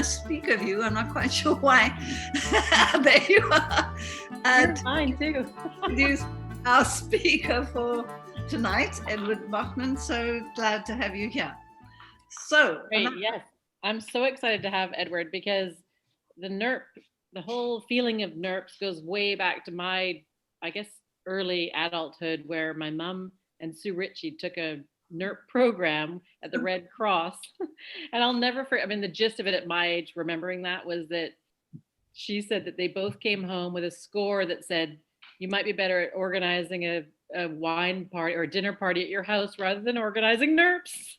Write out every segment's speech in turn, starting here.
speak of you. I'm not quite sure why. There you are. You're mine too. Introduce our speaker for tonight, Edward Wachtman. So glad to have you here. So, Great, yes. I'm so excited to have Edward because the NERP, the whole feeling of NERPs goes way back to my, I guess, early adulthood, where my mom and Sue Ritchie took a NERP program at the Red Cross. And I'll never forget, I mean, the gist of it at my age, remembering that, was that she said that they both came home with a score that said, you might be better at organizing a wine party or a dinner party at your house rather than organizing NERPs.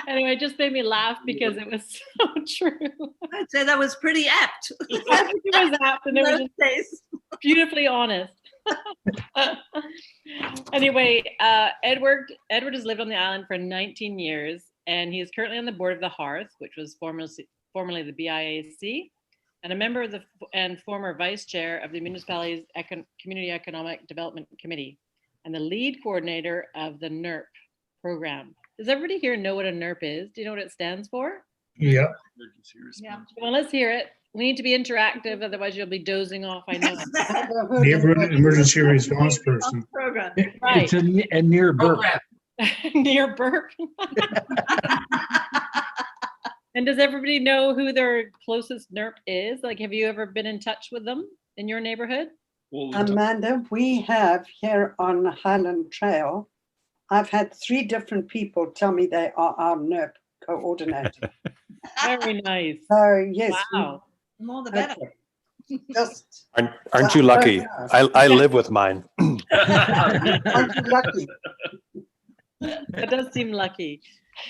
Anyway, it just made me laugh because it was so true. I'd say that was pretty apt. I think it was apt, and it was just beautifully honest. Anyway, Edward has lived on the island for 19 years, and he is currently on the board of the Hearth, which was formerly the BIAC, and a member of and former vice chair of the municipality's Community Economic Development Committee, and the lead coordinator of the NERP program. Does everybody here know what a NERP is? Do you know what it stands for? Yeah. Yeah. Well, let's hear it. We need to be interactive, otherwise you'll be dozing off, I know. Neighborhood emergency response person. Program. Right. It's a near burp. Near burp. And does everybody know who their closest NERP is? Like, have you ever been in touch with them in your neighborhood? Amanda, we have here on Highland Trail, I've had 3 different people tell me they are our NERP coordinator. Very nice. So yes. Wow. The more the better. Okay. Just Aren't you lucky? I live with mine. aren't you lucky? That does seem lucky.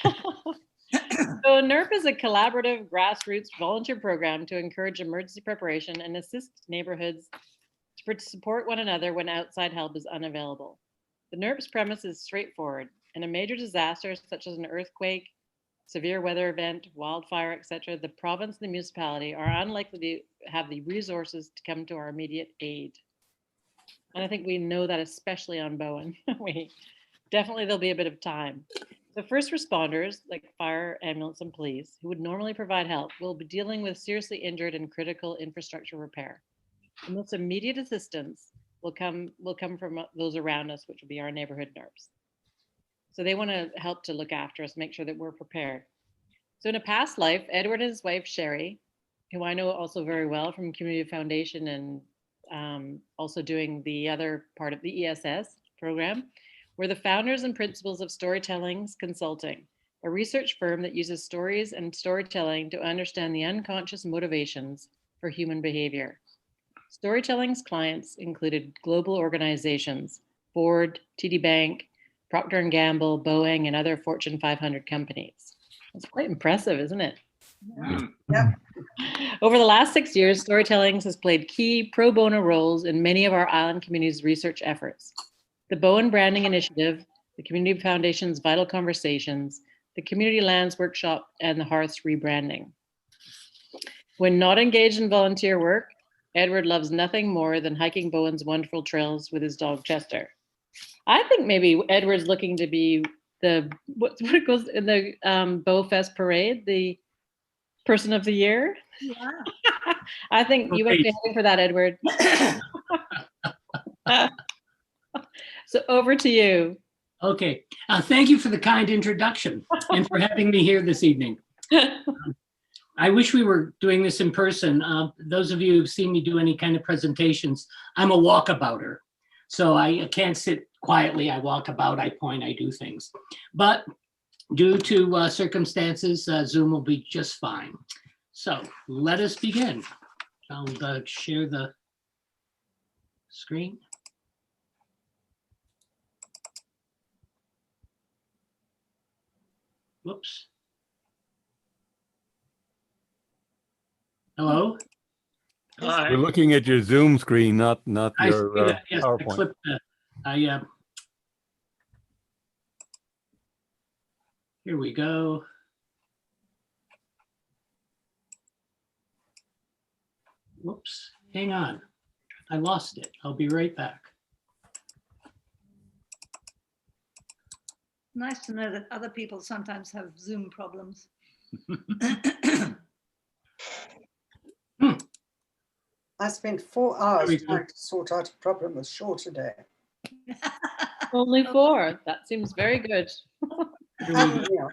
So NERP is a collaborative grassroots volunteer program to encourage emergency preparation and assist neighborhoods to support one another when outside help is unavailable. The NERP's premise is straightforward. In a major disaster such as an earthquake, severe weather event, wildfire, etc., the province and the municipality are unlikely to have the resources to come to our immediate aid. And I think we know that especially on Bowen. There'll be a bit of time. The first responders, like fire, ambulance, and police, who would normally provide help, will be dealing with seriously injured and critical infrastructure repair. The most immediate assistance will come from those around us, which will be our neighborhood NERPs. So they want to help to look after us, make sure that we're prepared. So in a past life, Edward and his wife, Sherry, who I know also very well from Community Foundation and also doing the other part of the ESS program, were the founders and principals of Storytellings Consulting, a research firm that uses stories and storytelling to understand the unconscious motivations for human behavior. Storytelling's clients included global organizations, Ford, TD Bank, Procter & Gamble, Boeing, and other Fortune 500 companies. It's quite impressive, isn't it? Yeah. Over the last 6 years, Storytellings has played key pro bono roles in many of our island communities' research efforts. The Bowen Branding Initiative, the Community Foundation's Vital Conversations, the Community Lands Workshop, and the Hearth's rebranding. When not engaged in volunteer work, Edward loves nothing more than hiking Bowen's wonderful trails with his dog Chester. I think maybe Edward's looking to be what it goes in the Bowfest parade, the person of the year. Yeah. I think you must be heading for that, Edward. So over to you. Okay. Thank you for the kind introduction and for having me here this evening. I wish we were doing this in person. Those of you who've seen me do any kind of presentations, I'm a walkabouter. So I can't sit quietly. I walk about, I point, I do things. But due to circumstances, Zoom will be just fine. So let us begin. I'll share the screen. Whoops. Hello? Hi. We're looking at your Zoom screen, not I your see that. Yes, I PowerPoint. clipped that. Here we go. Whoops, hang on. I lost it. I'll be right back. Nice to know that other people sometimes have Zoom problems. I spent 4 hours Very good. trying to sort out a problem with Shaw today. Only 4. That seems very good. Unreal.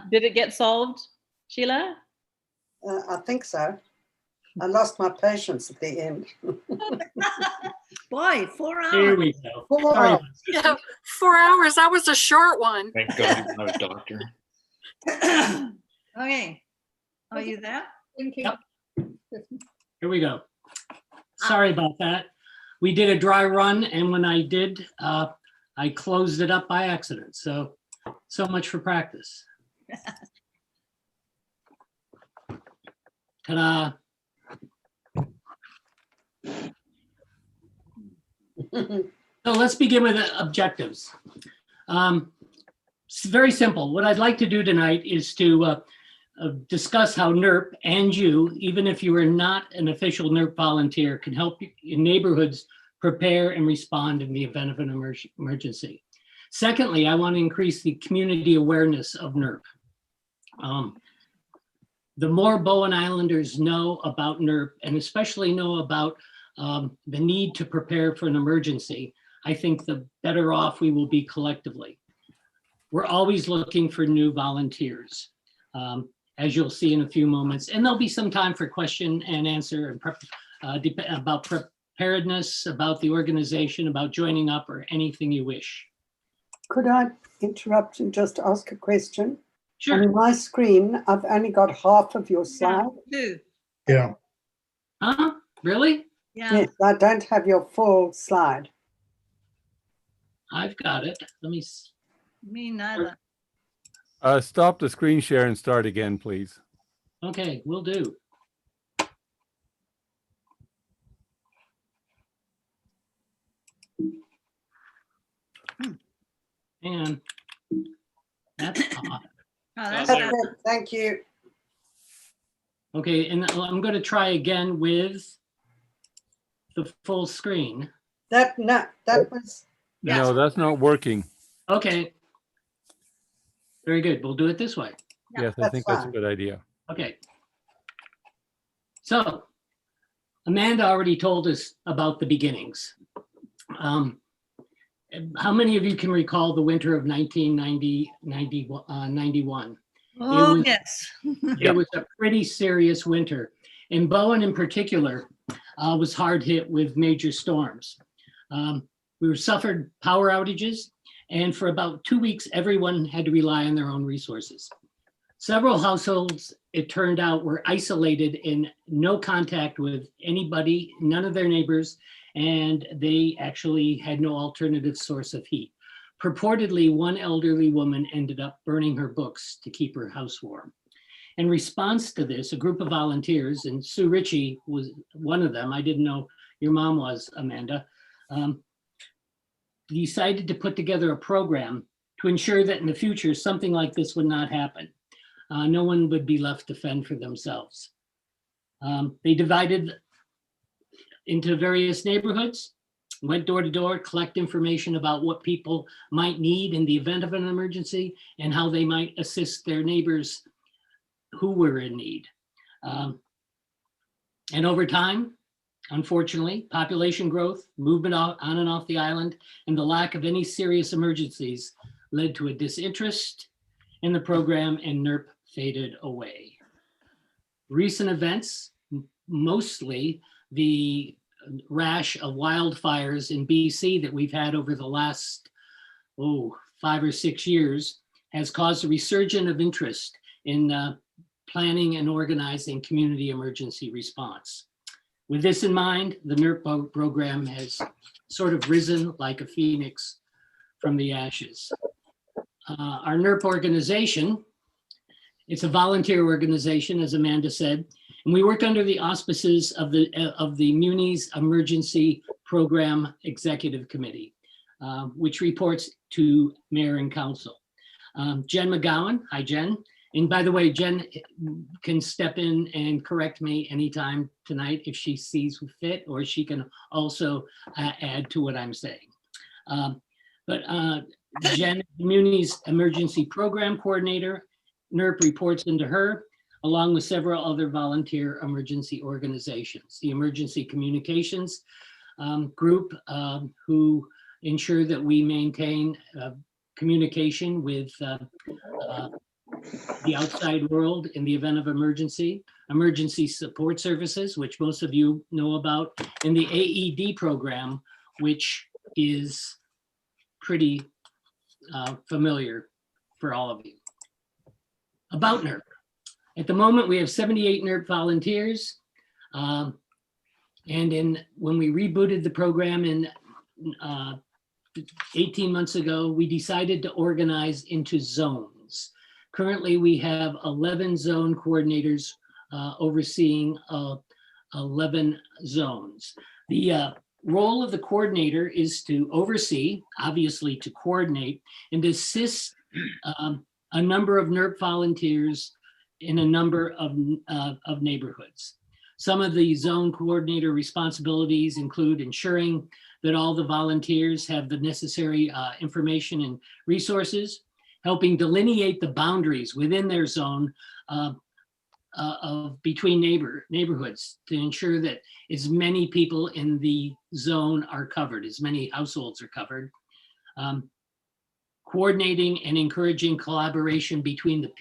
Did it get solved, Sheila? I think so. I lost my patience at the end. Boy, 4 Here hours. we go. 4 Sorry. hours. Yeah, 4 hours. That was a short one. Thank God he's not a doctor. Okay. Are you there? Yep. Here we go. Sorry about that. We did a dry run, and when I did, I closed it up by accident. So much for practice. Ta-da. So let's begin with the objectives. It's very simple. What I'd like to do tonight is to discuss how NERP and you, even if you are not an official NERP volunteer, can help in neighborhoods prepare and respond in the event of an emergency. Secondly, I want to increase the community awareness of NERP. The more Bowen Islanders know about NERP, and especially know about the need to prepare for an emergency, I think the better off we will be collectively. We're always looking for new volunteers, as you'll see in a few moments. And there'll be some time for question and answer and about preparedness, about the organization, about joining up, or anything you wish. Could I interrupt and just ask a question? Sure. On my screen, I've only got half of your slide. Two. Yeah. Huh? Really? Yeah. Yes, I don't have your full slide. I've got it. Let me. Me neither. Stop the screen share and start again, please. Okay, will do. And that's off. Oh, that's That's right. it. Thank you. Okay, and I'm going to try again with the full screen. That was No, that's not working. Okay. Very good. We'll do it this way. Yeah, Yes, I that's think that's a fine. good idea. Okay. So Amanda already told us about the beginnings. How many of you can recall the winter of 1991? Oh, was- yes. It was a pretty serious winter. And Bowen in particular was hard hit with major storms. We suffered power outages, and for about 2 weeks, everyone had to rely on their own resources. Several households, it turned out, were isolated in no contact with anybody, none of their neighbors, and they actually had no alternative source of heat. Purportedly, one elderly woman ended up burning her books to keep her house warm. In response to this, a group of volunteers, and Sue Ritchie was one of them, I didn't know your mom was, Amanda, decided to put together a program to ensure that in the future, something like this would not happen. No one would be left to fend for themselves. They divided into various neighborhoods, went door to door, collect information about what people might need in the event of an emergency and how they might assist their neighbors who were in need. And over time, unfortunately, population growth, movement on and off the island, and the lack of any serious emergencies led to a disinterest in the program, and NERP faded away. Recent events, mostly the rash of wildfires in BC that we've had over the last 5 or 6 years, has caused a resurgence of interest in planning and organizing community emergency response. With this in mind, the NERP program has sort of risen like a phoenix from the ashes. Our NERP organization, it's a volunteer organization, as Amanda said, and we work under the auspices of the Muni's Emergency Program Executive Committee, which reports to Mayor and Council. Jen McGowan, hi Jen. And by the way, Jen can step in and correct me anytime tonight if she sees fit, or she can also add to what I'm saying. But Jen, Muni's Emergency Program Coordinator, NERP reports into her. along with several other volunteer emergency organizations. The Emergency Communications Group, who ensure that we maintain communication with the outside world in the event of emergency. Emergency Support Services, which most of you know about, and the AED program, which is pretty familiar for all of you. About NERP. At the moment, we have 78 NERP volunteers. And when we rebooted the program in 18 months ago, we decided to organize into zones. Currently, we have 11 zone coordinators overseeing 11 zones. The role of the coordinator is to oversee, obviously to coordinate, and to assist a number of NERP volunteers in a number of neighborhoods. Some of the zone coordinator responsibilities include ensuring that all the volunteers have the necessary information and resources, helping delineate the boundaries within their zone between neighborhoods to ensure that as many people in the zone are covered, as many households are covered. Coordinating and encouraging collaboration between the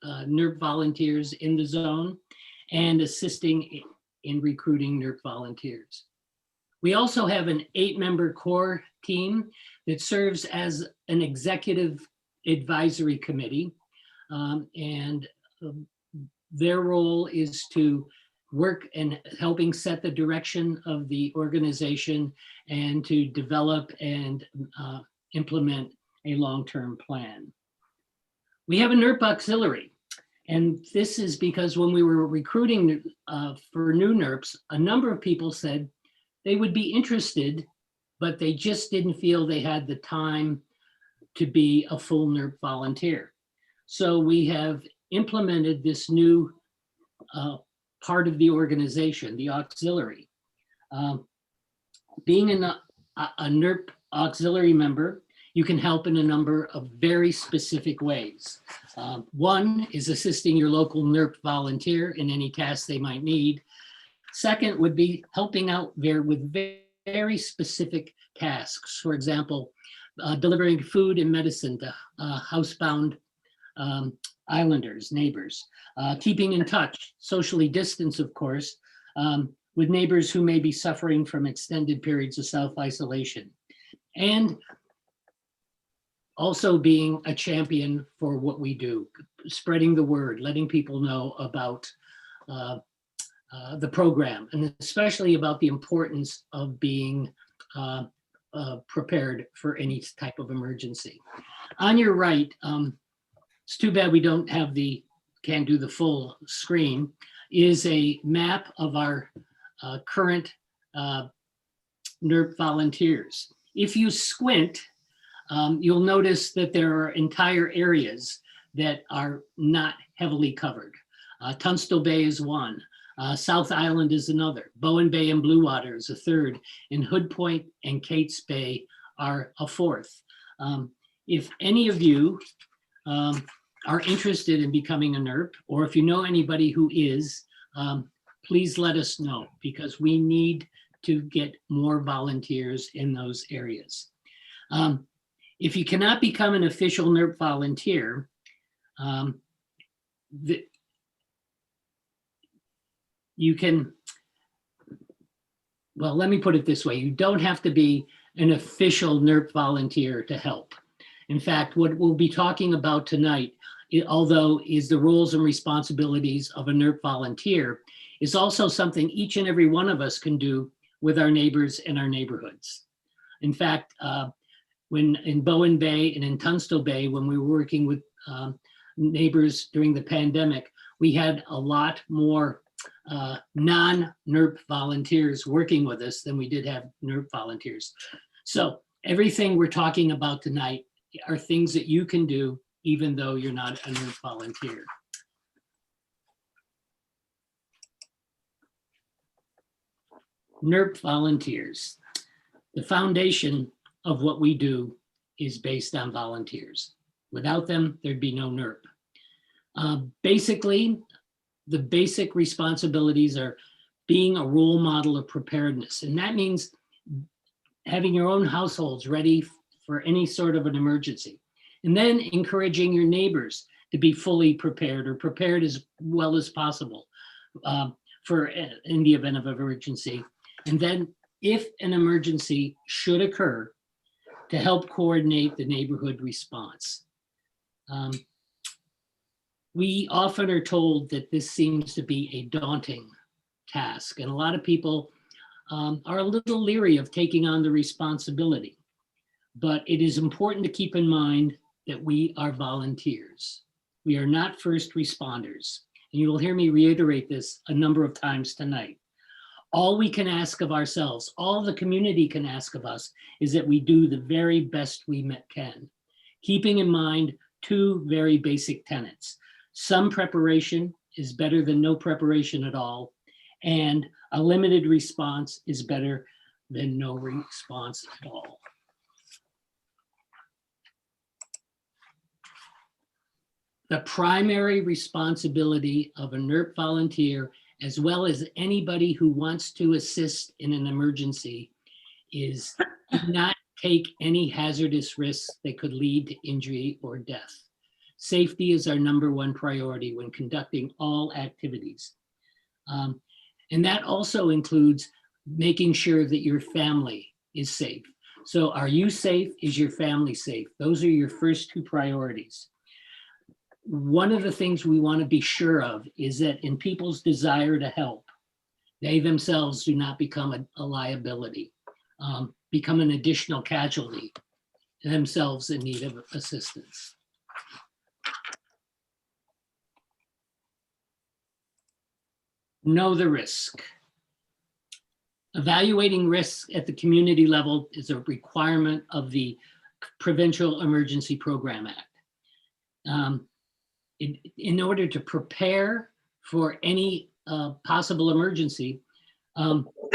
NERP volunteers in the zone, and assisting in recruiting NERP volunteers. We also have an 8-member core team that serves as an executive advisory committee, and their role is to work and helping set the direction of the organization and to develop and implement a long-term plan. We have a NERP auxiliary, and this is because when we were recruiting for new NERPs, a number of people said they would be interested, but they just didn't feel they had the time to be a full NERP volunteer. So we have implemented this new part of the organization, the auxiliary. Being a NERP auxiliary member, you can help in a number of very specific ways. One is assisting your local NERP volunteer in any tasks they might need. Second would be helping out there with very specific tasks. For example, delivering food and medicine to housebound islanders, neighbors, keeping in touch, socially distanced, of course, with neighbors who may be suffering from extended periods of self-isolation, and also being a champion for what we do, spreading the word, letting people know about the program, and especially about the importance of being prepared for any type of emergency. On your right, it's too bad we don't have can't do the full screen, is a map of our current NERP volunteers. If you squint, you'll notice that there are entire areas that are not heavily covered. Tunstall Bay is one, South Island is another, Bowen Bay and Blue Water is a third, and Hood Point and Kates Bay are a fourth. If any of you are interested in becoming a NERP, or if you know anybody who is, please let us know, because we need to get more volunteers in those areas. If you cannot become an official NERP volunteer, you can, well, let me put it this way. You don't have to be an official NERP volunteer to help. In fact, what we'll be talking about tonight, although is the roles and responsibilities of a NERP volunteer, is also something each and every one of us can do with our neighbors in our neighborhoods. In fact, when in Bowen Bay and in Tunstall Bay, when we were working with neighbors during the pandemic, we had a lot more non-NERP volunteers working with us than we did have NERP volunteers. So everything we're talking about tonight are things that you can do even though you're not a NERP volunteer. NERP volunteers. The foundation of what we do is based on volunteers. Without them, there'd be no NERP. Basically, the basic responsibilities are being a role model of preparedness. And that means having your own households ready for any sort of an emergency. And then encouraging your neighbors to be fully prepared or prepared as well as possible in the event of an emergency. And then if an emergency should occur, to help coordinate the neighborhood response. We often are told that this seems to be a daunting task, and a lot of people are a little leery of taking on the responsibility. But it is important to keep in mind that we are volunteers. We are not first responders. And you will hear me reiterate this a number of times tonight. All we can ask of ourselves, all the community can ask of us, is that we do the very best we can, keeping in mind two very basic tenets. Some preparation is better than no preparation at all, and a limited response is better than no response at all. The primary responsibility of a NERP volunteer, as well as anybody who wants to assist in an emergency, is to not take any hazardous risks that could lead to injury or death. Safety is our #1 priority when conducting all activities. And that also includes making sure that your family is safe. So are you safe? Is your family safe? Those are your first two priorities. One of the things we want to be sure of is that in people's desire to help, they themselves do not become a liability, become an additional casualty, themselves in need of assistance. Know the risk. Evaluating risk at the community level is a requirement of the Provincial Emergency Program Act. In order to prepare for any possible emergency,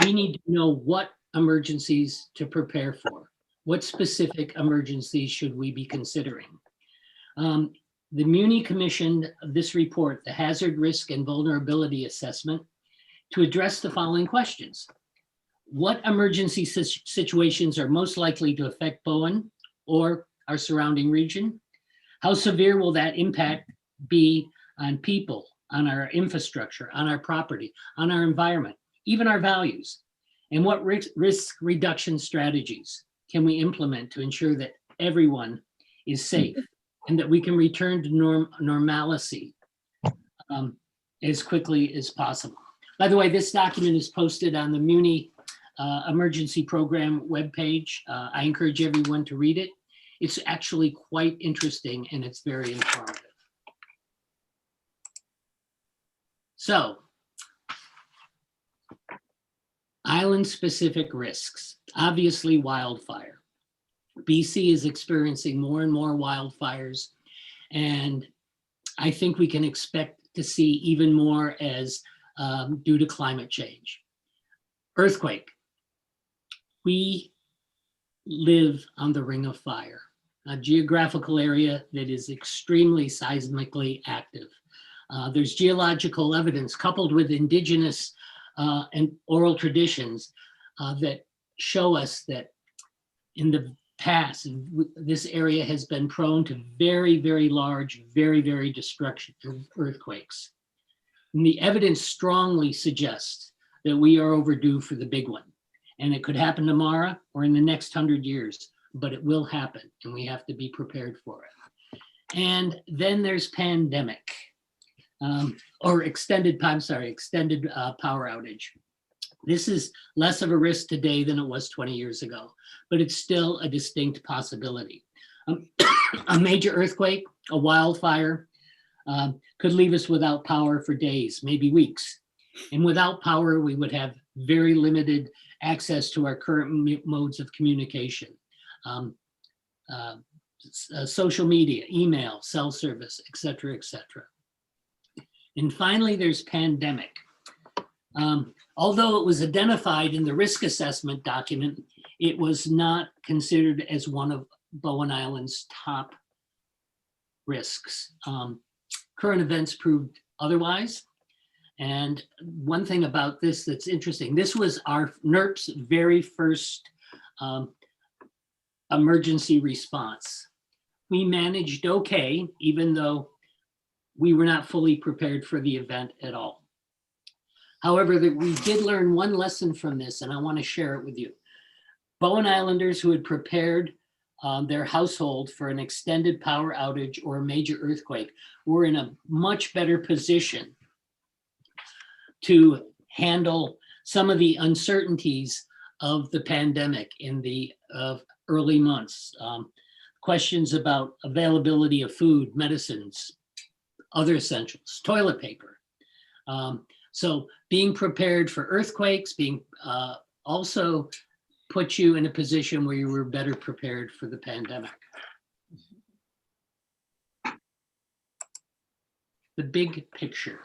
we need to know what emergencies to prepare for. What specific emergencies should we be considering? The Muni commissioned this report, the Hazard, Risk, and Vulnerability Assessment, to address the following questions. What emergency situations are most likely to affect Bowen or our surrounding region? How severe will that impact be on people, on our infrastructure, on our property, on our environment, even our values? And what risk reduction strategies can we implement to ensure that everyone is safe and that we can return to normalcy as quickly as possible? By the way, this document is posted on the Muni Emergency Program webpage. I encourage everyone to read it. It's actually quite interesting and it's very informative. So, island-specific risks, obviously wildfire. BC is experiencing more and more wildfires, and I think we can expect to see even more as due to climate change. Earthquake. We live on the Ring of Fire, a geographical area that is extremely seismically active. There's geological evidence coupled with indigenous and oral traditions that show us that in the past, this area has been prone to very, very large, very, very destructive earthquakes. And the evidence strongly suggests that we are overdue for the big one. And it could happen tomorrow or in the next 100 years, but it will happen and we have to be prepared for it. And then there's pandemic. Or extended power outage. This is less of a risk today than it was 20 years ago, but it's still a distinct possibility. A major earthquake, a wildfire could leave us without power for days, maybe weeks. And without power, we would have very limited access to our current modes of communication. Social media, email, cell service, et cetera, et cetera. And finally, there's pandemic. Although it was identified in the risk assessment document, it was not considered as one of Bowen Island's top risks. Current events proved otherwise. And one thing about this that's interesting, this was our NERP's very first emergency response. We managed okay, even though we were not fully prepared for the event at all. However, we did learn one lesson from this, and I want to share it with you. Bowen Islanders who had prepared their household for an extended power outage or a major earthquake were in a much better position to handle some of the uncertainties of the pandemic in the early months. Questions about availability of food, medicines, other essentials, toilet paper. So being prepared for earthquakes, being also put you in a position where you were better prepared for the pandemic. The big picture.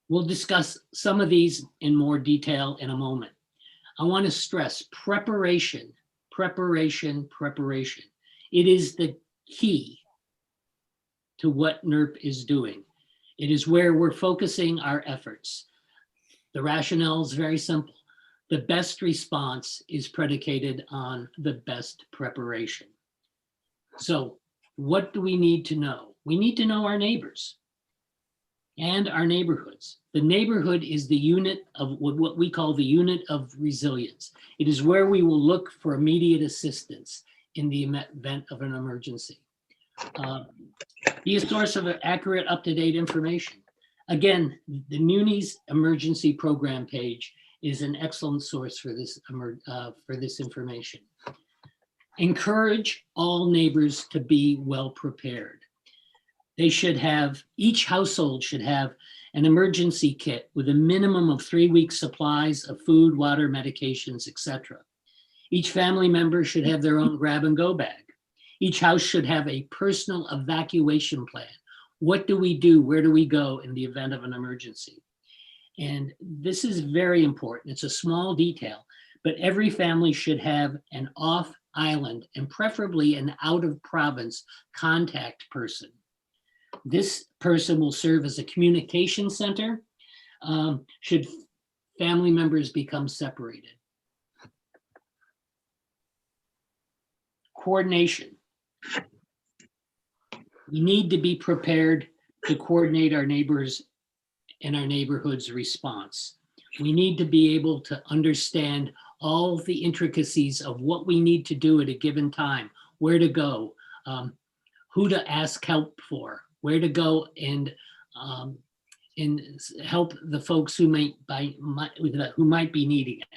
We'll discuss some of these in more detail in a moment. I want to stress preparation, preparation, preparation. It is the key to what NERP is doing. It is where we're focusing our efforts. The rationale is very simple. The best response is predicated on the best preparation. So what do we need to know? We need to know our neighbors and our neighborhoods. The neighborhood is the unit of what we call the unit of resilience. It is where we will look for immediate assistance in the event of an emergency. Be a source of accurate, up-to-date information. Again, the Muni's emergency program page is an excellent source for this information. Encourage all neighbors to be well prepared. They should have, each household should have an emergency kit with a minimum of 3 weeks supplies of food, water, medications, etc. Each family member should have their own grab and go bag. Each house should have a personal evacuation plan. What do we do? Where do we go in the event of an emergency? And this is very important. It's a small detail, but every family should have an off-island and preferably an out-of-province contact person. This person will serve as a communication center should family members become separated. Coordination. We need to be prepared to coordinate our neighbors and our neighborhood's response. We need to be able to understand all the intricacies of what we need to do at a given time, where to go, who to ask help for, where to go and help the folks who might be needing it.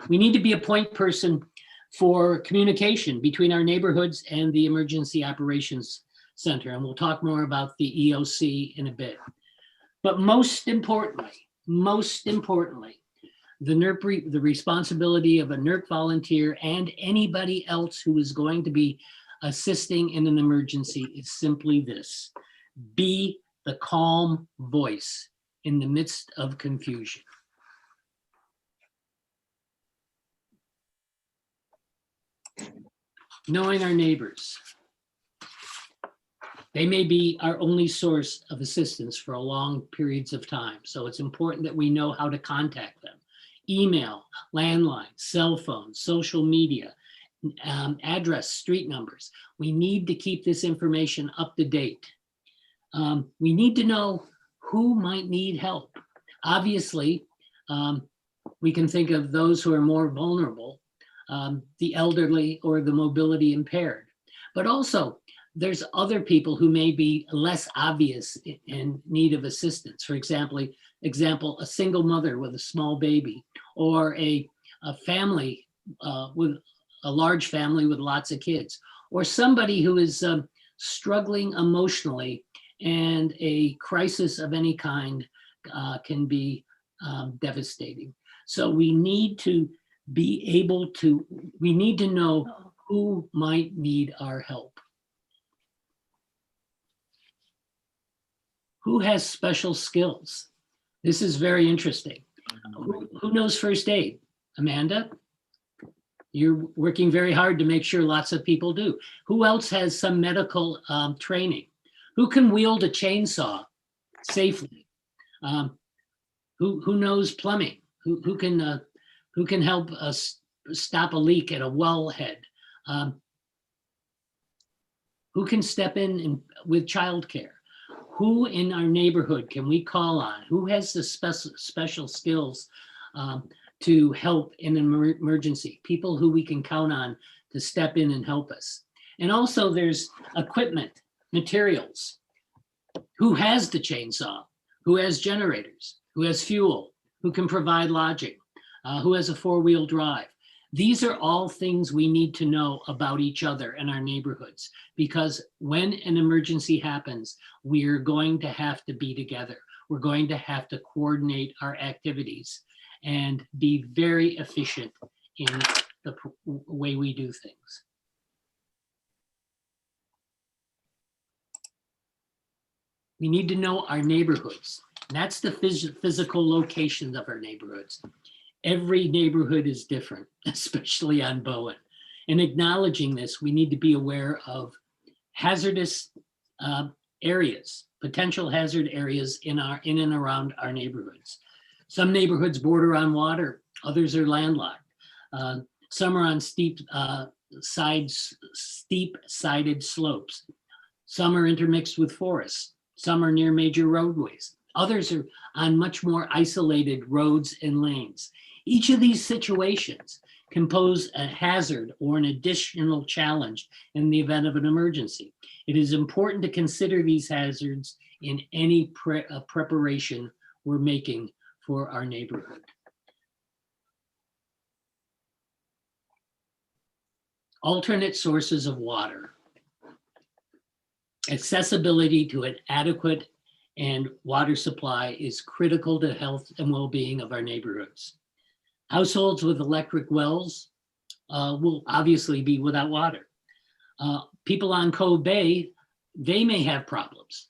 We need to be a point person for communication between our neighborhoods and the Emergency Operations Center, and we'll talk more about the EOC in a bit. But most importantly, the NERP, the responsibility of a NERP volunteer and anybody else who is going to be assisting in an emergency is simply this: be the calm voice in the midst of confusion. Knowing our neighbors. They may be our only source of assistance for long periods of time. So it's important that we know how to contact them. Email, landline, cell phone, social media, address, street numbers. We need to keep this information up to date. We need to know who might need help. Obviously, we can think of those who are more vulnerable, the elderly or the mobility impaired, but also there's other people who may be less obvious in need of assistance. For example, a single mother with a small baby, or a family with a large family with lots of kids, or somebody who is struggling emotionally, and a crisis of any kind can be devastating. So we need to know who might need our help. Who has special skills? This is very interesting. Who knows first aid? Amanda? You're working very hard to make sure lots of people do. Who else has some medical training? Who can wield a chainsaw safely? Who knows plumbing? Who can help us stop a leak at a wellhead? Who can step in with childcare? Who in our neighborhood can we call on? Who has the special skills to help in an emergency? People who we can count on to step in and help us. And also there's equipment, materials. Who has the chainsaw? Who has generators? Who has fuel? Who can provide lodging? Who has a 4-wheel drive? These are all things we need to know about each other and our neighborhoods, because when an emergency happens, we're going to have to be together. We're going to have to coordinate our activities and be very efficient in the way we do things. We need to know our neighborhoods. That's the physical locations of our neighborhoods. Every neighborhood is different, especially on Bowen. And acknowledging this, we need to be aware of hazardous areas, potential hazard areas in and around our neighborhoods. Some neighborhoods border on water, others are landlocked. Some are on steep-sided slopes. Some are intermixed with forests. Some are near major roadways. Others are on much more isolated roads and lanes. Each of these situations can pose a hazard or an additional challenge in the event of an emergency. It is important to consider these hazards in any preparation we're making for our neighborhood. Alternate sources of water. Accessibility to an adequate and water supply is critical to health and well-being of our neighborhoods. Households with electric wells will obviously be without water. People on Cove Bay, they may have problems.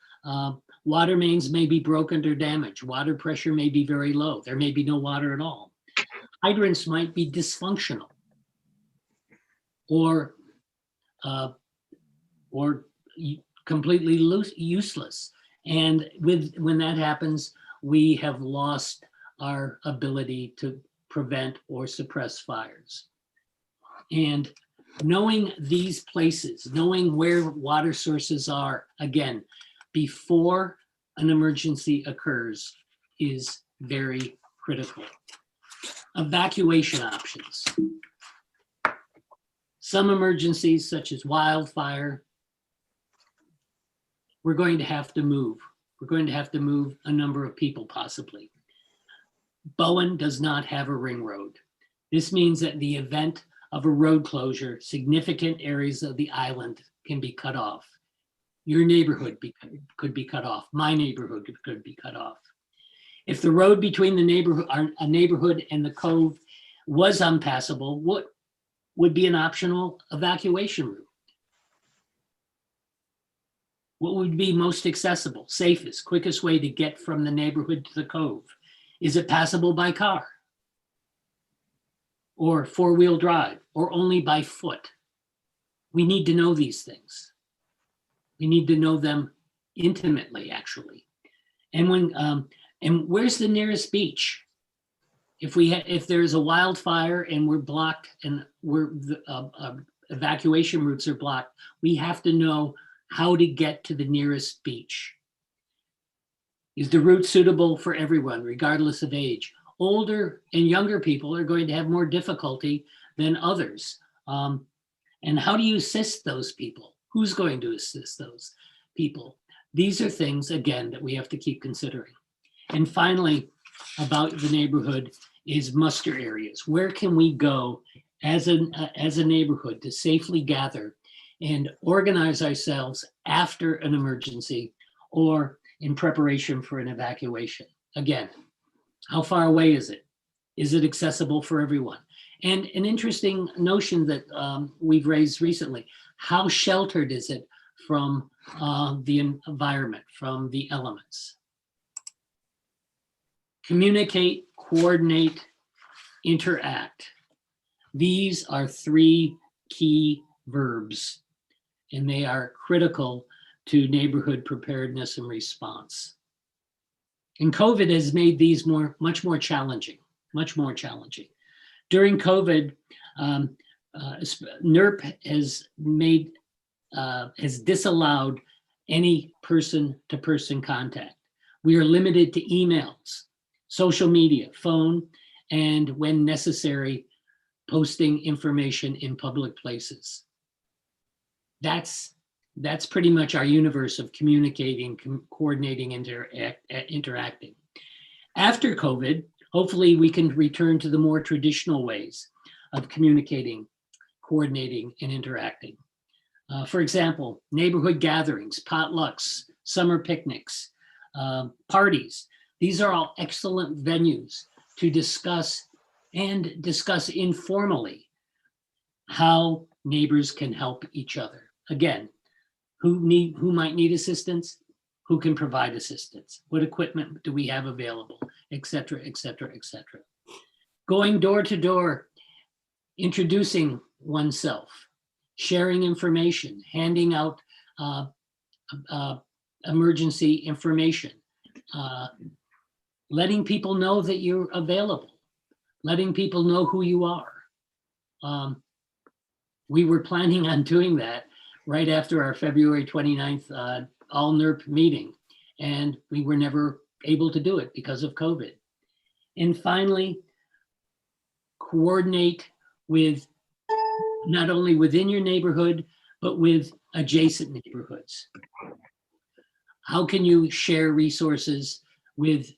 Water mains may be broken or damaged. Water pressure may be very low. There may be no water at all. Hydrants might be dysfunctional or completely useless. And when that happens, we have lost our ability to prevent or suppress fires. And knowing these places, knowing where water sources are, again, before an emergency occurs is very critical. Evacuation options. Some emergencies, such as wildfire, we're going to have to move. We're going to have to move a number of people possibly. Bowen does not have a ring road. This means that in the event of a road closure, significant areas of the island can be cut off. Your neighborhood could be cut off. My neighborhood could be cut off. If the road between the neighborhood and the cove was unpassable, what would be an optional evacuation route? What would be most accessible, safest, quickest way to get from the neighborhood to the cove? Is it passable by car? Or 4-wheel drive, or only by foot? We need to know these things. We need to know them intimately, actually. And and where's the nearest beach? If there's a wildfire and we're blocked and evacuation routes are blocked, we have to know how to get to the nearest beach. Is the route suitable for everyone, regardless of age? Older and younger people are going to have more difficulty than others. And how do you assist those people? Who's going to assist those people? These are things, again, that we have to keep considering. And finally, about the neighborhood is muster areas. Where can we go as a neighborhood to safely gather and organize ourselves after an emergency or in preparation for an evacuation? Again, how far away is it? Is it accessible for everyone? And an interesting notion that we've raised recently, how sheltered is it from the environment, from the elements? Communicate, coordinate, interact. These are three key verbs, and they are critical to neighborhood preparedness and response. And COVID has made these much more challenging. During COVID, NERP has disallowed any person-to-person contact. We are limited to emails, social media, phone, and when necessary, posting information in public places. That's pretty much our universe of communicating, coordinating, interacting. After COVID, hopefully we can return to the more traditional ways of communicating, coordinating, and interacting. For example, neighborhood gatherings, potlucks, summer picnics, parties. These are all excellent venues to discuss informally how neighbors can help each other. Again, who might need assistance, who can provide assistance, what equipment do we have available, et cetera, et cetera, et cetera. Going door to door, introducing oneself, sharing information, handing out emergency information, letting people know that you're available, letting people know who you are. We were planning on doing that right after our February 29th all NERP meeting, and we were never able to do it because of COVID. And finally, coordinate with not only within your neighborhood, but with adjacent neighborhoods. How can you share resources with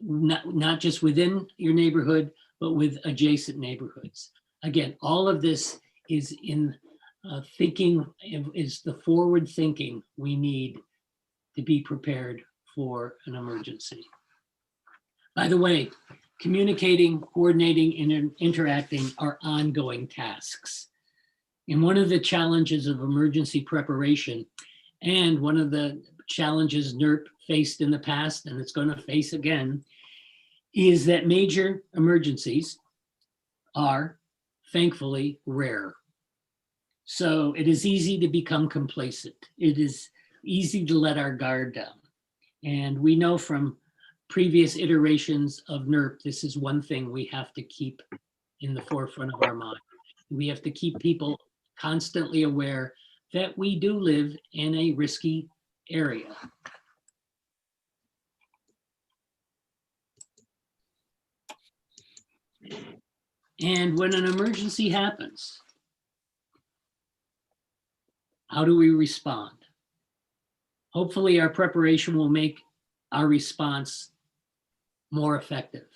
not just within your neighborhood, but with adjacent neighborhoods? Again, all of this is in thinking, is the forward thinking we need to be prepared for an emergency. By the way, communicating, coordinating, and interacting are ongoing tasks. And one of the challenges of emergency preparation, and one of the challenges NERP faced in the past, and it's going to face again, is that major emergencies are thankfully rare. So it is easy to become complacent. It is easy to let our guard down. And we know from previous iterations of NERP, this is one thing we have to keep in the forefront of our mind. We have to keep people constantly aware that we do live in a risky area. And when an emergency happens, how do we respond? Hopefully our preparation will make our response more effective.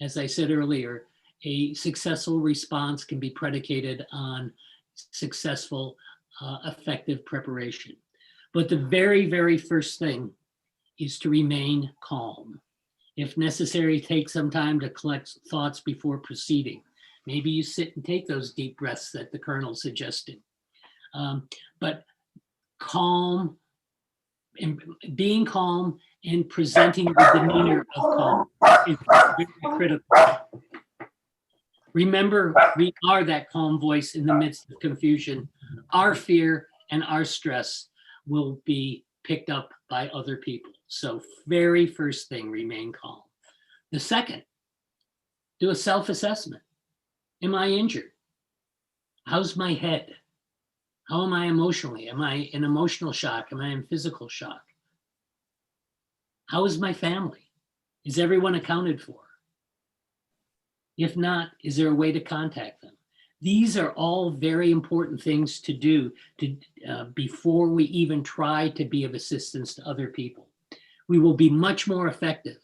As I said earlier, a successful response can be predicated on successful, effective preparation. But the very, very first thing is to remain calm. If necessary, take some time to collect thoughts before proceeding. Maybe you sit and take those deep breaths that the Colonel suggested. But calm, and being calm and presenting the demeanor of calm is very critical. Remember, we are that calm voice in the midst of confusion. Our fear and our stress will be picked up by other people. So very first thing, remain calm. The second, do a self-assessment. Am I injured? How's my head? How am I emotionally? Am I in emotional shock? Am I in physical shock? How is my family? Is everyone accounted for? If not, is there a way to contact them? These are all very important things to do before we even try to be of assistance to other people. We will be much more effective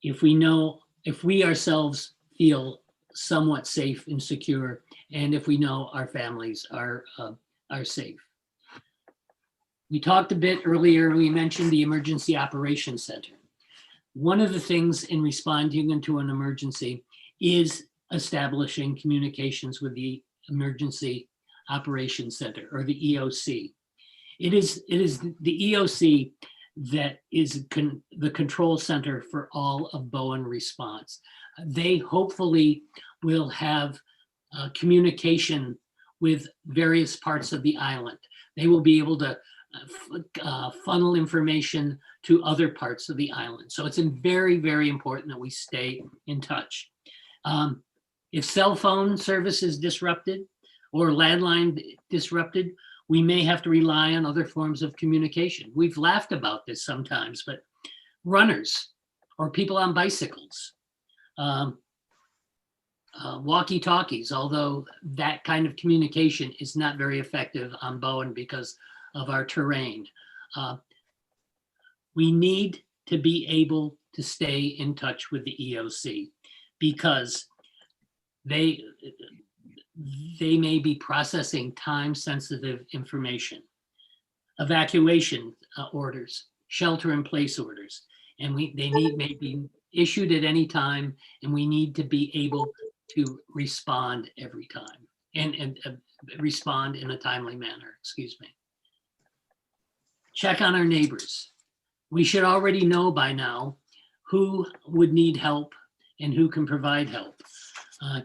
if we ourselves feel somewhat safe and secure, and if we know our families are safe. We talked a bit earlier, we mentioned the Emergency Operations Center. One of the things in responding to an emergency is establishing communications with the Emergency Operations Center, or the EOC. It is the EOC that is the control center for all of Bowen response. They hopefully will have communication with various parts of the island. They will be able to funnel information to other parts of the island. So it's very, very important that we stay in touch. If cell phone service is disrupted or landline disrupted, we may have to rely on other forms of communication. We've laughed about this sometimes, but runners or people on bicycles, walkie-talkies, although that kind of communication is not very effective on Bowen because of our terrain. We need to be able to stay in touch with the EOC because they may be processing time-sensitive information, evacuation orders, shelter-in-place orders, and may be issued at any time, and we need to be able to respond every time and respond in a timely manner, excuse me. Check on our neighbors. We should already know by now who would need help and who can provide help.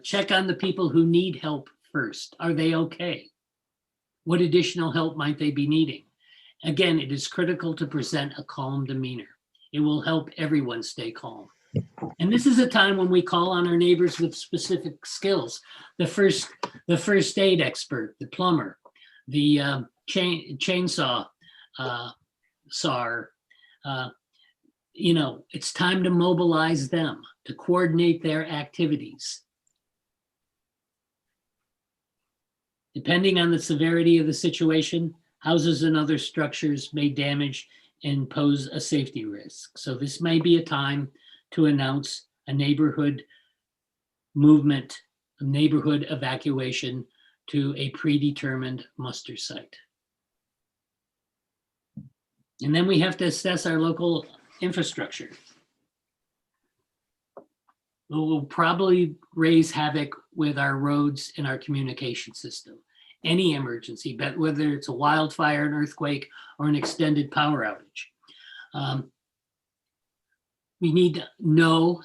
Check on the people who need help first. Are they okay? What additional help might they be needing? Again, it is critical to present a calm demeanor. It will help everyone stay calm. And this is a time when we call on our neighbors with specific skills. The first aid expert, the plumber, the chainsaw SAR. It's time to mobilize them, to coordinate their activities. Depending on the severity of the situation, houses and other structures may damage and pose a safety risk. So this may be a time to announce a neighborhood movement, a neighborhood evacuation to a predetermined muster site. And then we have to assess our local infrastructure. We'll probably raise havoc with our roads and our communication system. Any emergency, but whether it's a wildfire, an earthquake, or an extended power outage. We need to know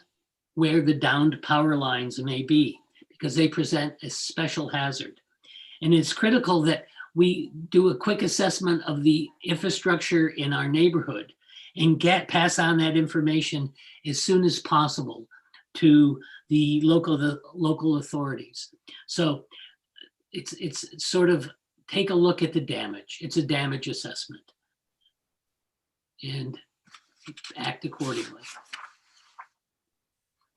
where the downed power lines may be because they present a special hazard. And it's critical that we do a quick assessment of the infrastructure in our neighborhood and pass on that information as soon as possible to the local authorities. So it's sort of take a look at the damage. It's a damage assessment and act accordingly.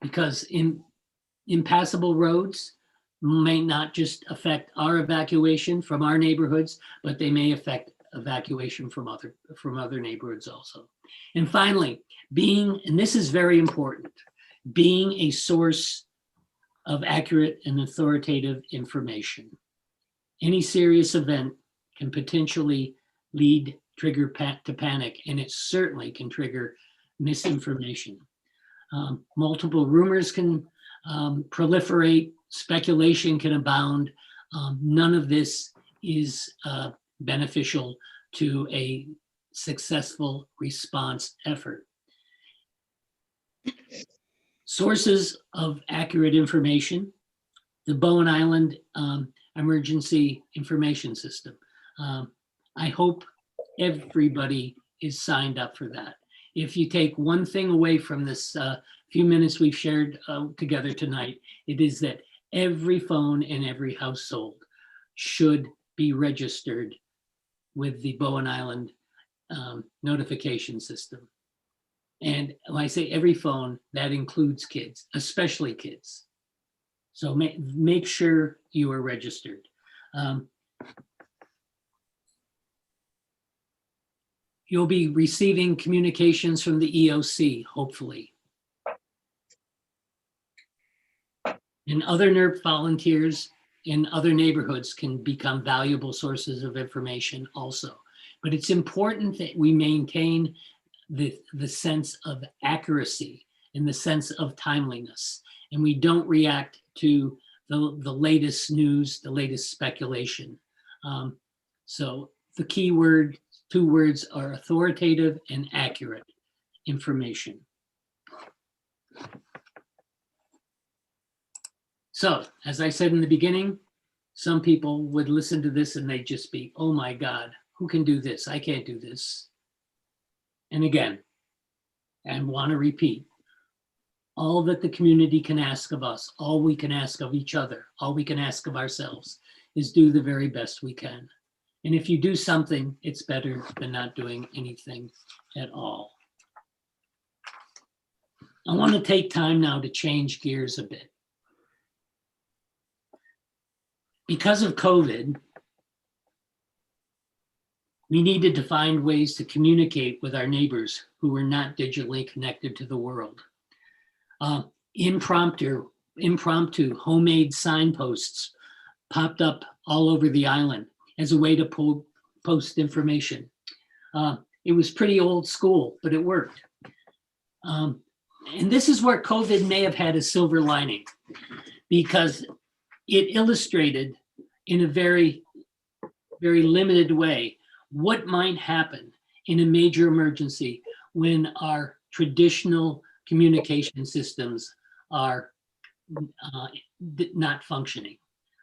Because impassable roads may not just affect our evacuation from our neighborhoods, but they may affect evacuation from other neighborhoods also. And finally, and this is very important, being a source of accurate and authoritative information. Any serious event can potentially trigger to panic, and it certainly can trigger misinformation. Multiple rumors can proliferate, speculation can abound. None of this is beneficial to a successful response effort. Sources of accurate information, the Bowen Island Emergency Information System. I hope everybody is signed up for that. If you take one thing away from this few minutes we've shared together tonight, it is that every phone in every household should be registered with the Bowen Island notification system. And when I say every phone, that includes kids, especially kids. So make sure you are registered. You'll be receiving communications from the EOC, hopefully. And other NERP volunteers in other neighborhoods can become valuable sources of information also. But it's important that we maintain the sense of accuracy and the sense of timeliness. And we don't react to the latest news, the latest speculation. So the key word two words are authoritative and accurate information. So, as I said in the beginning, some people would listen to this and they'd just be, oh my God, who can do this? I can't do this. And again, and want to repeat, all that the community can ask of us, all we can ask of each other, all we can ask of ourselves is do the very best we can. And if you do something, it's better than not doing anything at all. I want to take time now to change gears a bit. Because of COVID, we needed to find ways to communicate with our neighbors who were not digitally connected to the world. Impromptu homemade signposts popped up all over the island as a way to post information. It was pretty old school, but it worked. And this is where COVID may have had a silver lining, because it illustrated in a very, very limited way what might happen in a major emergency when our traditional communication systems are not functioning,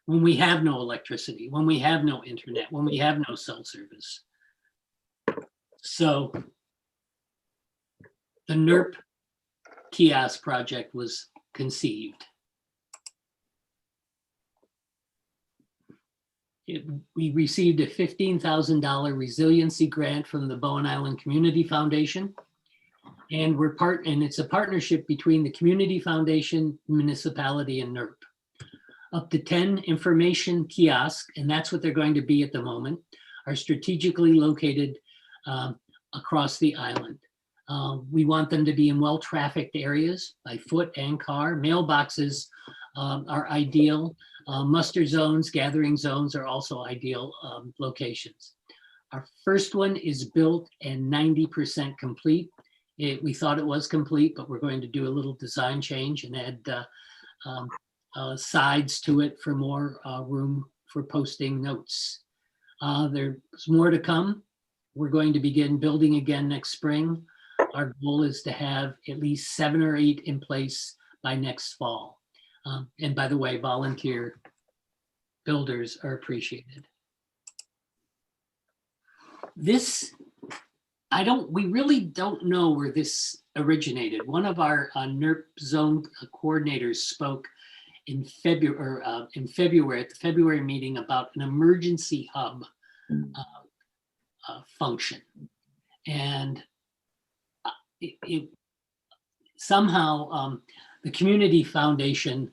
when we have no electricity, when we have no internet, when we have no cell service. So the NERP kiosk project was conceived. We received a $15,000 resiliency grant from the Bowen Island Community Foundation. And it's a partnership between the Community Foundation, municipality, and NERP. Up to 10 information kiosks, and that's what they're going to be at the moment, are strategically located across the island. We want them to be in well-trafficked areas by foot and car. Mailboxes are ideal. Muster zones, gathering zones are also ideal locations. Our first one is built and 90% complete. We thought it was complete, but we're going to do a little design change and add sides to it for more room for posting notes. There's more to come. We're going to begin building again next spring. Our goal is to have at least 7 or 8 in place by next fall. And by the way, volunteer builders are appreciated. We really don't know where this originated. One of our NERP zone coordinators spoke in February at the February meeting about an emergency hub function. And somehow the Community Foundation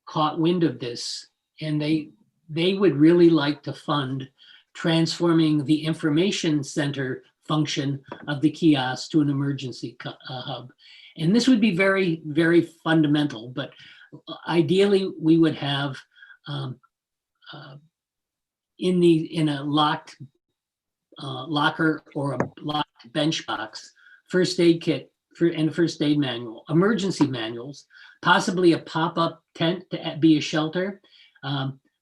caught wind of this, and they would really like to fund transforming the information center function of the kiosk to an emergency hub. And this would be very, very fundamental, but ideally we would have in a locked locker or a locked bench box, first aid kit and a first aid manual, emergency manuals, possibly a pop-up tent to be a shelter,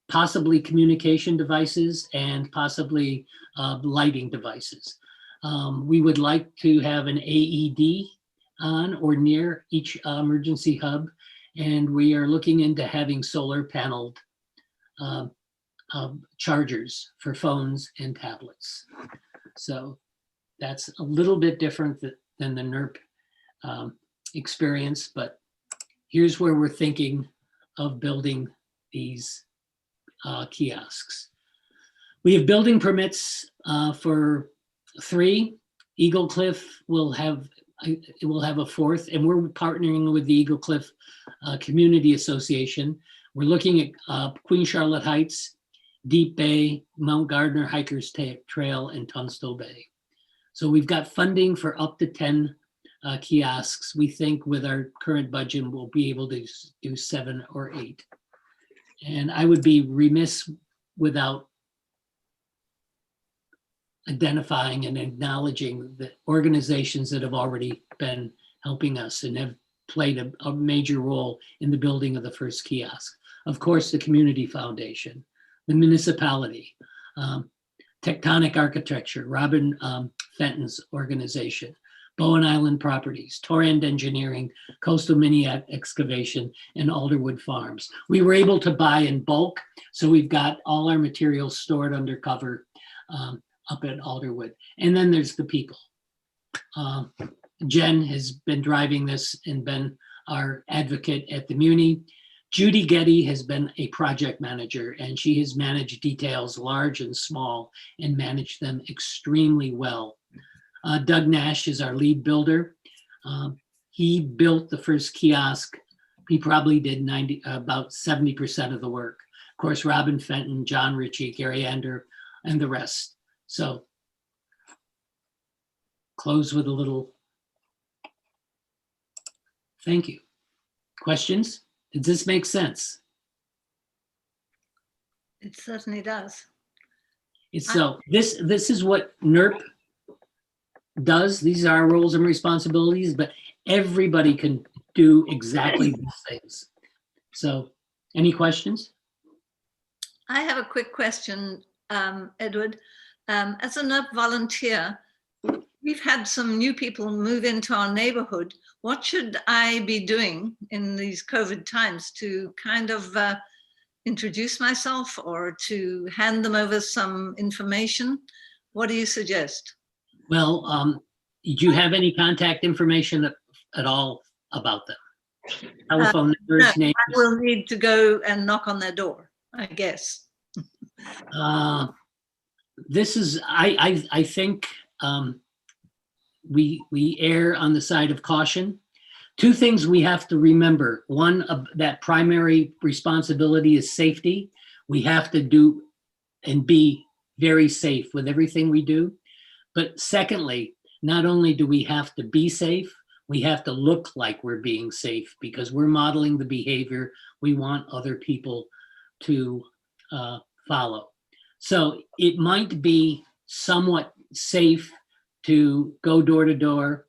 possibly communication devices, and possibly lighting devices. We would like to have an AED on or near each emergency hub, and we are looking into having solar paneled chargers for phones and tablets. So that's a little bit different than the NERP experience, but here's where we're thinking of building these kiosks. We have building permits for 3. Eagle Cliff will have a 4th, and we're partnering with the Eagle Cliff Community Association. We're looking at Queen Charlotte Heights, Deep Bay, Mount Gardner Hikers Trail, and Tunstall Bay. So we've got funding for up to 10 kiosks. We think with our current budget, we'll be able to do 7 or 8. And I would be remiss without identifying and acknowledging the organizations that have already been helping us and have played a major role in the building of the first kiosk. Of course, the Community Foundation, the municipality, Tectonic Architecture, Robin Fenton's organization, Bowen Island Properties, Torrent Engineering, Coastal Mini Excavation, and Alderwood Farms. We were able to buy in bulk, so we've got all our materials stored under cover up at Alderwood. And then there's the people. Jen has been driving this and been our advocate at the Muni. Judy Getty has been a project manager, and she has managed details large and small and managed them extremely well. Doug Nash is our lead builder. He built the first kiosk. He probably did about 70% of the work. Of course, Robin Fenton, John Ritchie, Gary Ander, and the rest. So close with a little thank you. Questions? Does this make sense? It certainly does. So this is what NERP does. These are our roles and responsibilities, but everybody can do exactly these things. So any questions? I have a quick question, Edward. As a NERP volunteer, we've had some new people move into our neighborhood. What should I be doing in these COVID times to kind of introduce myself or to hand them over some information? What do you suggest? Well, do you have any contact information at all about them? Telephone numbers, No, names? I will need to go and knock on their door, I guess. This is, I think we err on the side of caution. Two things we have to remember. One, that primary responsibility is safety. We have to do and be very safe with everything we do. But secondly, not only do we have to be safe, we have to look like we're being safe because we're modeling the behavior we want other people to follow. So it might be somewhat safe to go door to door,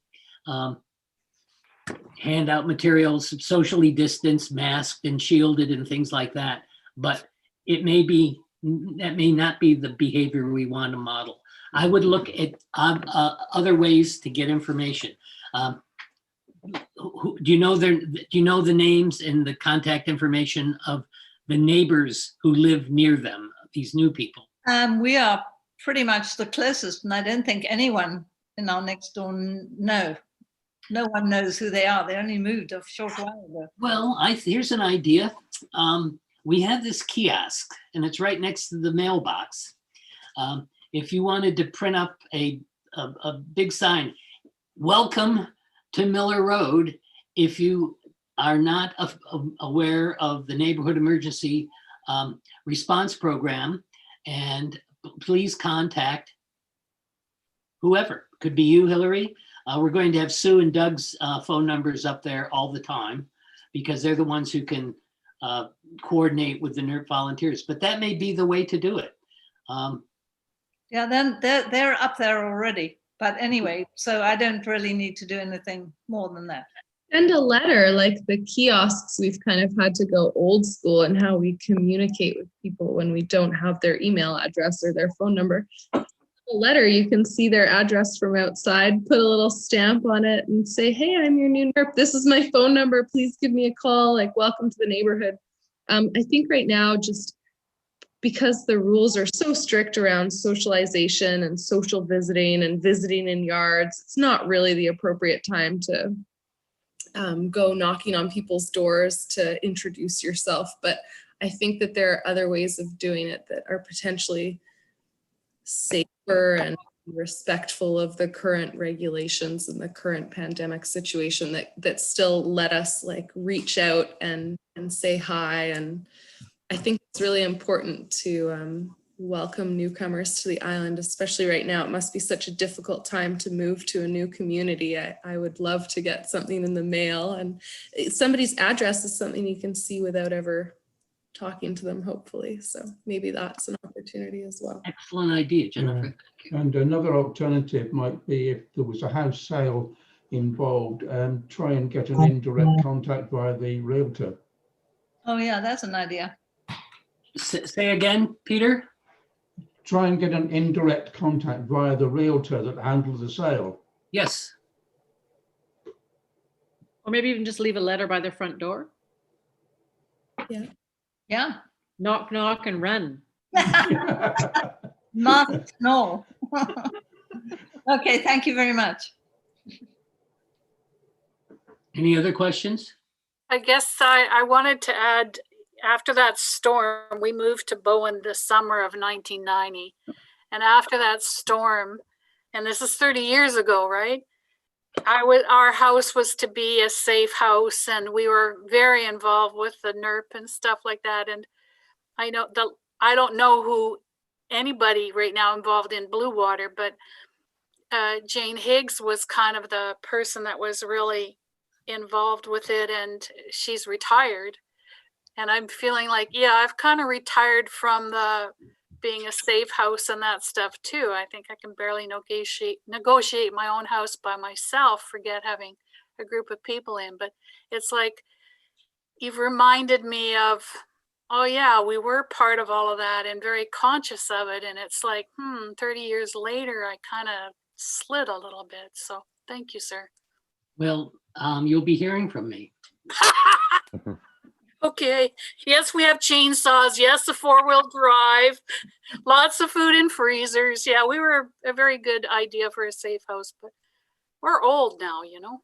hand out materials, socially distanced, masked and shielded and things like that. But that may not be the behavior we want to model. I would look at other ways to get information. Do you know the names and the contact information of the neighbors who live near them, these new people? We are pretty much the closest, and I don't think anyone in our next door know. No one knows who they are. They only moved a short while ago. Well, here's an idea. We have this kiosk, and it's right next to the mailbox. If you wanted to print up a big sign, welcome to Miller Road, if you are not aware of the neighborhood emergency response program, and please contact whoever. Could be you, Hillary. We're going to have Sue and Doug's phone numbers up there all the time because they're the ones who can coordinate with the NERP volunteers. But that may be the way to do it. Yeah, then they're up there already. But anyway, so I don't really need to do anything more than that. Send a letter, like the kiosks, we've kind of had to go old school in how we communicate with people when we don't have their email address or their phone number. A letter, you can see their address from outside, put a little stamp on it and say, hey, I'm your new NERP. This is my phone number. Please give me a call. Like, welcome to the neighborhood. I think right now, just because the rules are so strict around socialization and social visiting and visiting in yards, it's not really the appropriate time to go knocking on people's doors to introduce yourself. But I think that there are other ways of doing it that are potentially safer and respectful of the current regulations and the current pandemic situation that still let us like reach out and say hi. And I think it's really important to welcome newcomers to the island, especially right now. It must be such a difficult time to move to a new community. I would love to get something in the mail, and somebody's address is something you can see without ever talking to them, hopefully. So maybe that's an opportunity as well. Excellent idea, Jennifer. Yeah. And another alternative might be if there was a house sale involved, try and get an indirect contact via the realtor. Oh yeah, that's an idea. Say again, Peter? try and get an indirect contact via the realtor that handles the sale. Yes. Or maybe even just leave a letter by their front door. Yeah. Knock, knock, and run. Must know. Okay, thank you very much. Any other questions? I guess I wanted to add, after that storm, we moved to Bowen the summer of 1990. And after that storm, and this is 30 years ago, right? Our house was to be a safe house, and we were very involved with the NERP and stuff like that. And I don't know who anybody right now involved in Blue Water, but Jane Higgs was kind of the person that was really involved with it, and she's retired. And I'm feeling like, yeah, I've kind of retired from the being a safe house and that stuff too. I think I can barely negotiate my own house by myself, forget having a group of people in. But it's like, you've reminded me of, oh yeah, we were part of all of that and very conscious of it. And it's like, 30 years later, I kind of slid a little bit. So thank you, sir. Well, you'll be hearing from me. Okay. Yes, we have chainsaws. Yes, the 4-wheel drive. Lots of food in freezers. Yeah, we were a very good idea for a safe house, but we're old now, you know.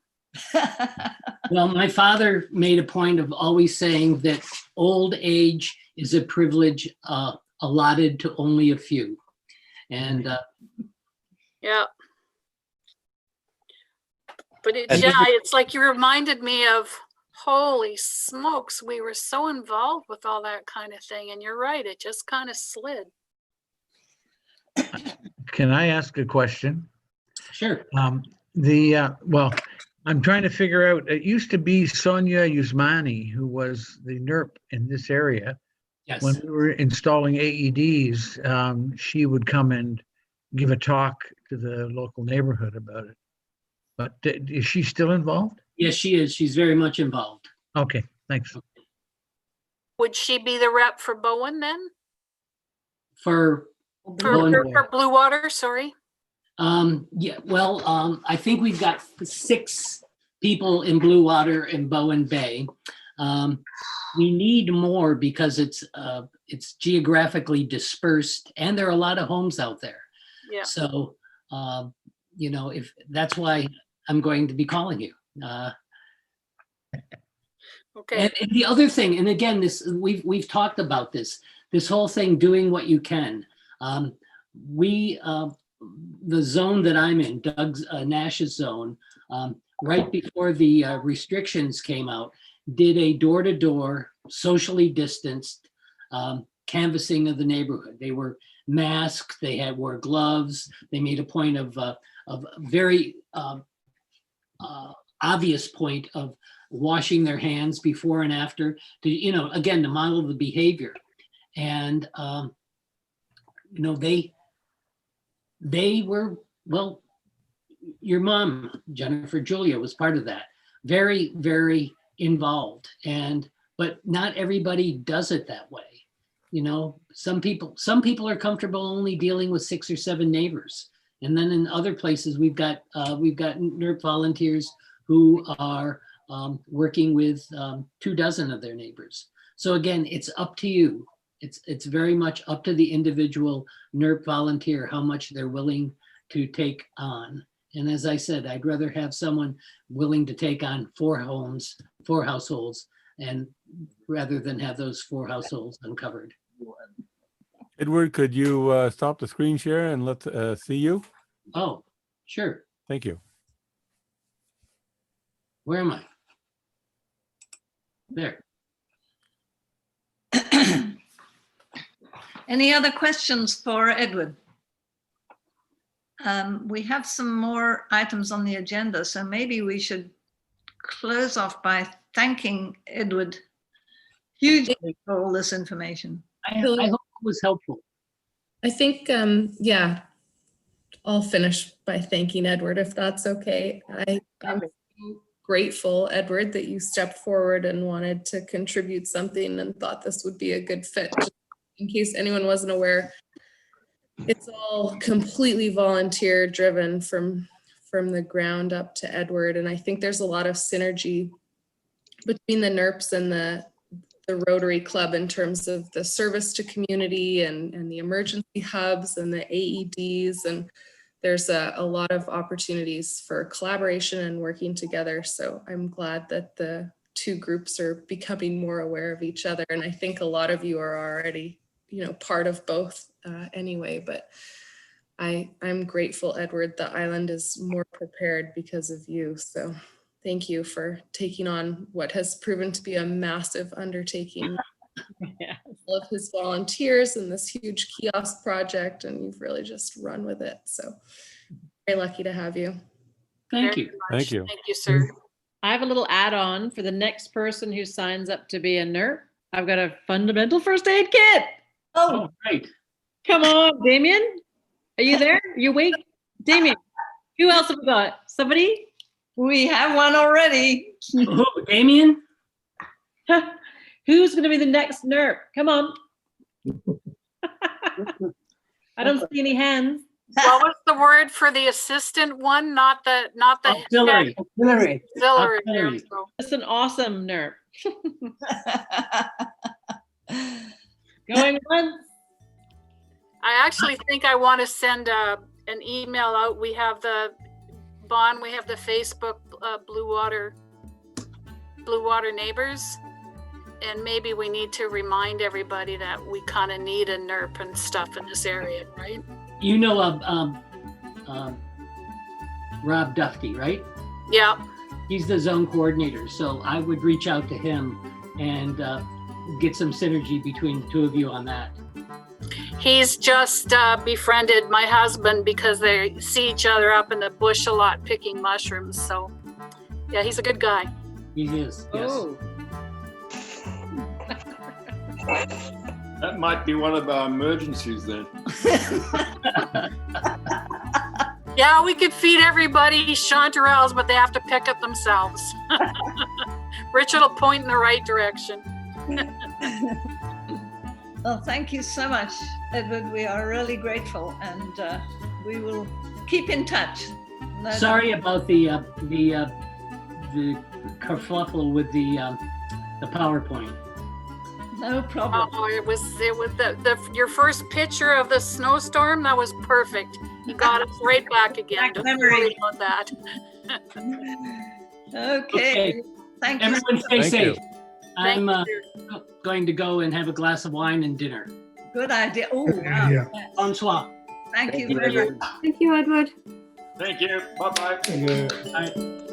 Well, my father made a point of always saying that old age is a privilege allotted to only a few. And yeah. But it's like you reminded me of, holy smokes, we were so involved with all that kind of thing. And you're right, it just kind of slid. Can I ask a question? Sure. Well, I'm trying to figure out, it used to be Sonia Usmani, who was the NERP in this area. Yes. When we were installing AEDs, she would come and give a talk to the local neighborhood about it. But is she still involved? Yes, she is. She's very much involved. Okay, thanks. Would she be the rep for Bowen then? For Blue Water, sorry. Yeah, well, I think we've got 6 people in Blue Water and Bowen Bay. We need more because it's geographically dispersed and there are a lot of homes out there. Yeah. So, if that's why I'm going to be calling you. Okay. And the other thing, and again, we've talked about this whole thing, doing what you can. The zone that I'm in, Doug Nash's zone, right before the restrictions came out, did a door-to-door, socially distanced canvassing of the neighborhood. They were masked, they wore gloves, they made a point of very obvious point of washing their hands before and after, to, again, to model the behavior. And, they were, well, your mom, Jennifer Julia, was part of that. Very, very involved. But not everybody does it that way. Some people are comfortable only dealing with 6 or 7 neighbors. And then in other places, we've got NERP volunteers who are working with 24 of their neighbors. So again, it's up to you. It's very much up to the individual NERP volunteer how much they're willing to take on. And as I said, I'd rather have someone willing to take on 4 households, and rather than have those 4 households uncovered. Edward, could you stop the screen share and let's see you? Oh, sure. Thank you. Where am I? There. Any other questions for Edward? We have some more items on the agenda, so maybe we should close off by thanking Edward hugely for all this information. I hope it was helpful. I think, yeah, I'll finish by thanking Edward, if that's okay. I'm grateful, Edward, that you stepped forward and wanted to contribute something and thought this would be a good fit. Just in case anyone wasn't aware, it's all completely volunteer driven from the ground up to Edward. And I think there's a lot of synergy between the NERPs and the Rotary Club in terms of the service to community and the emergency hubs and the AEDs. And there's a lot of opportunities for collaboration and working together. So I'm glad that the two groups are becoming more aware of each other. And I think a lot of you are already, part of both anyway, but I'm grateful, Edward, the island is more prepared because of you. So thank you for taking on what has proven to be a massive undertaking. Yeah. All of his volunteers and this huge kiosk project, and you've really just run with it. So very lucky to have you. Thank Very you. much. Thank you. Thank you, sir. I have a little add-on for the next person who signs up to be a NERP. I've got a fundamental first aid kit. Oh, right. Come on, Damien. Are you there? You awake? Damien, who else have we got? Somebody? We have one already. Oh, Damien? Who's going to be the next NERP? Come on. I don't see any hands. What was the word for the assistant one? Not the Auxiliary. Hillary. auxiliary. There we Auxiliary. go. It's an awesome NERP. Going once. I actually think I want to send an email out. We have the Facebook Blue Water Neighbors, and maybe we need to remind everybody that we kind of need a NERP and stuff in this area, right? You know Rob Duffy, right? Yeah. He's the zone coordinator. So I would reach out to him and get some synergy between the two of you on that. He's just befriended my husband because they see each other up in the bush a lot picking mushrooms. So yeah, he's a good guy. He is, yes. Oh. That might be one of our emergencies then. Yeah, we could feed everybody chanterelles, but they have to pick it themselves. Richard will point in the right direction. Well, thank you so much, Edward. We are really grateful, and we will keep in touch. No Sorry about the kerfuffle with the PowerPoint. No problem. Oh, it was your first picture of the snowstorm. That was perfect. You got us right back again. Don't worry about that. Okay. Thank you. Everyone stay Thank safe. you. I'm Thank you. going to go and have a glass of wine and dinner. Good idea. Oh, wow. Yeah. Yes. Bonsoir. Thank you very much. Thank you, Edward. Thank you. Bye-bye. And, Bye.